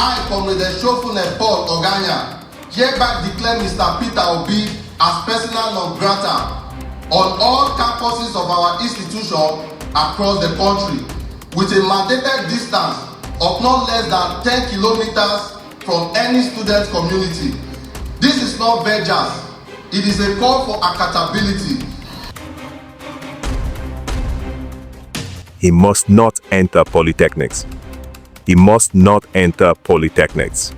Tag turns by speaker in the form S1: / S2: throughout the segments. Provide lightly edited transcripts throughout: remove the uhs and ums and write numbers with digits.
S1: I, Comrade Shofune Paul Oganya, hereby declare Mr. Peter Obi as persona non grata on all campuses of our institution across the country, with a mandated distance of not less than 10 kilometers from any student community. This is not vengeance, it is a call for accountability.
S2: He must not enter polytechnics. He must not enter polytechnics.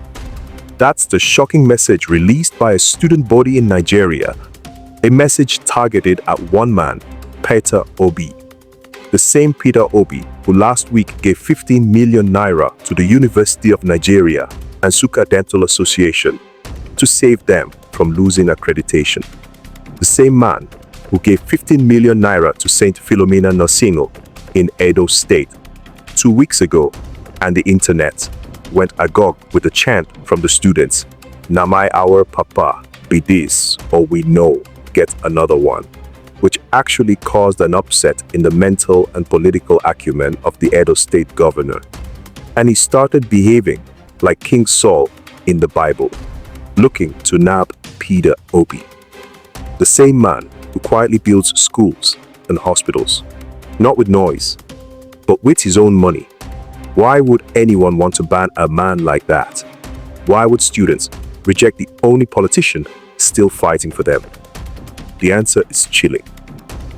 S2: That's the shocking message released by a student body in Nigeria. A message targeted at one man, Peter Obi. The same Peter Obi who last week gave 15 million naira to the University of Nigeria and Suka Dental Association to save them from losing accreditation. The same man who gave 15 million naira to St. Philomena Nursing in Edo State 2 weeks ago, and the internet went agog with a chant from the students, "Namai our papa, be this, or we know, get another one," which actually caused an upset in the mental and political acumen of the Edo State governor. And he started behaving like King Saul in the Bible, looking to nab Peter Obi. The same man who quietly builds schools and hospitals, not with noise, but with his own money. Why would anyone want to ban a man like that? Why would students reject the only politician still fighting for them? The answer is chilling.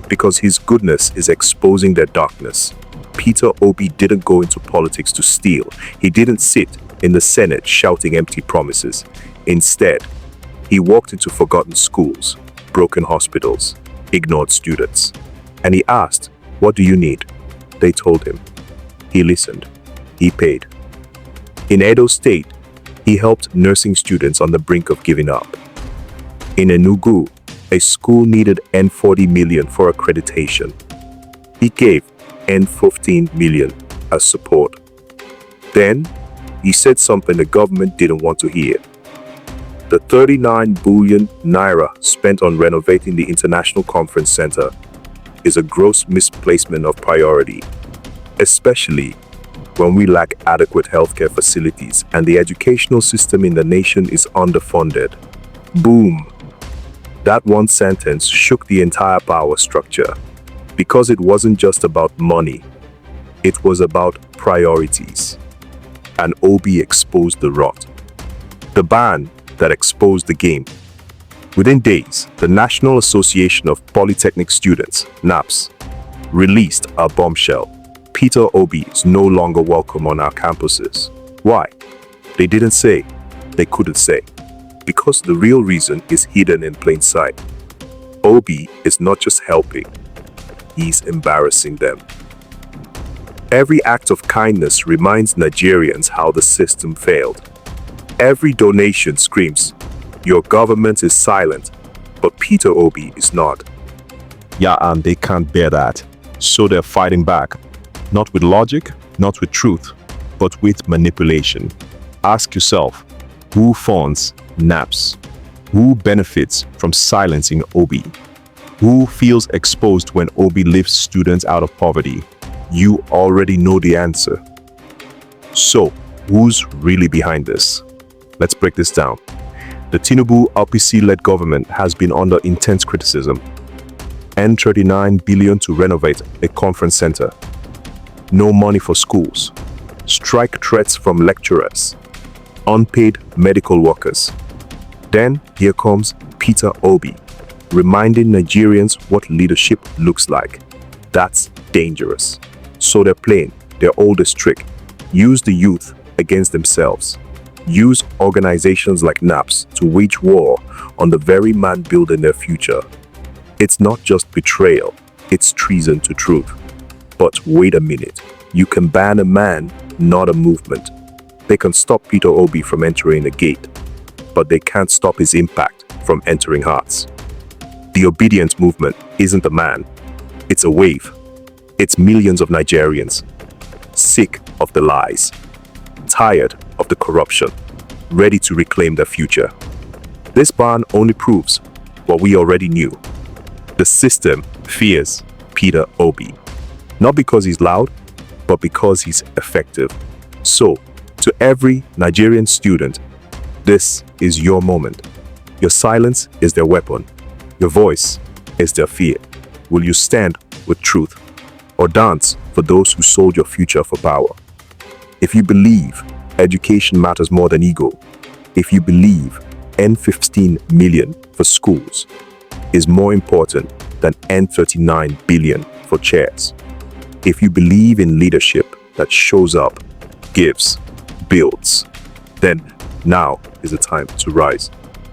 S2: Because his goodness is exposing their darkness. Peter Obi didn't go into politics to steal. He didn't sit in the Senate shouting empty promises. Instead, he walked into forgotten schools, broken hospitals, ignored students. And he asked, "What do you need?" They told him. He listened. He paid. In Edo State, he helped nursing students on the brink of giving up. In Enugu, a school needed N40 million for accreditation. He gave N15 million as support. Then, he said something the government didn't want to hear. The 39 billion naira spent on renovating the International Conference Center is a gross misplacement of priority, especially when we lack adequate healthcare facilities and the educational system in the nation is underfunded. Boom! That one sentence shook the entire power structure, because it wasn't just about money, it was about priorities. And Obi exposed the rot. The ban that exposed the game. Within days, the National Association of Polytechnic Students, NAPS, released a bombshell. Peter Obi is no longer welcome on our campuses. Why? They didn't say. They couldn't say. Because the real reason is hidden in plain sight. Obi is not just helping, he's embarrassing them. Every act of kindness reminds Nigerians how the system failed. Every donation screams, "Your government is silent," but Peter Obi is not. Yeah, and they can't bear that. So they're fighting back. Not with logic, not with truth, but with manipulation. Ask yourself, who funds NAPS? Who benefits from silencing Obi? Who feels exposed when Obi lifts students out of poverty? You already know the answer. So, who's really behind this? Let's break this down. The Tinubu APC-led government has been under intense criticism. N39 billion to renovate a conference center. No money for schools. Strike threats from lecturers. Unpaid medical workers. Then here comes Peter Obi, reminding Nigerians what leadership looks like. That's dangerous. So they're playing their oldest trick. Use the youth against themselves. Use organizations like NAPS to wage war on the very man building their future. It's not just betrayal, it's treason to truth. But wait a minute, you can ban a man, not a movement. They can stop Peter Obi from entering the gate, but they can't stop his impact from entering hearts. The Obidient movement isn't a man, it's a wave. It's millions of Nigerians, sick of the lies, tired of the corruption, ready to reclaim their future. This ban only proves what we already knew. The system fears Peter Obi, not because he's loud, but because he's effective. So, To every Nigerian student, this is your moment. Your silence is their weapon. Your voice is their fear. Will you stand with truth or dance for those who sold your future for power? If you believe education matters more than ego, if you believe N15 million for schools is more important than N39 billion for chairs, if you believe in leadership that shows up, gives, builds, then now is the time to rise.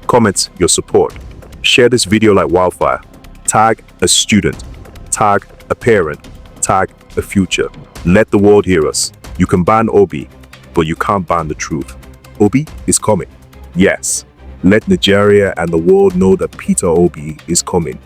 S2: Comment your support. Share this video like wildfire. Tag a student. Tag a parent. Tag a future. Let the world hear us. You can ban Obi, but you can't ban the truth. Obi is coming. Yes. Let Nigeria and the world know that Peter Obi is coming.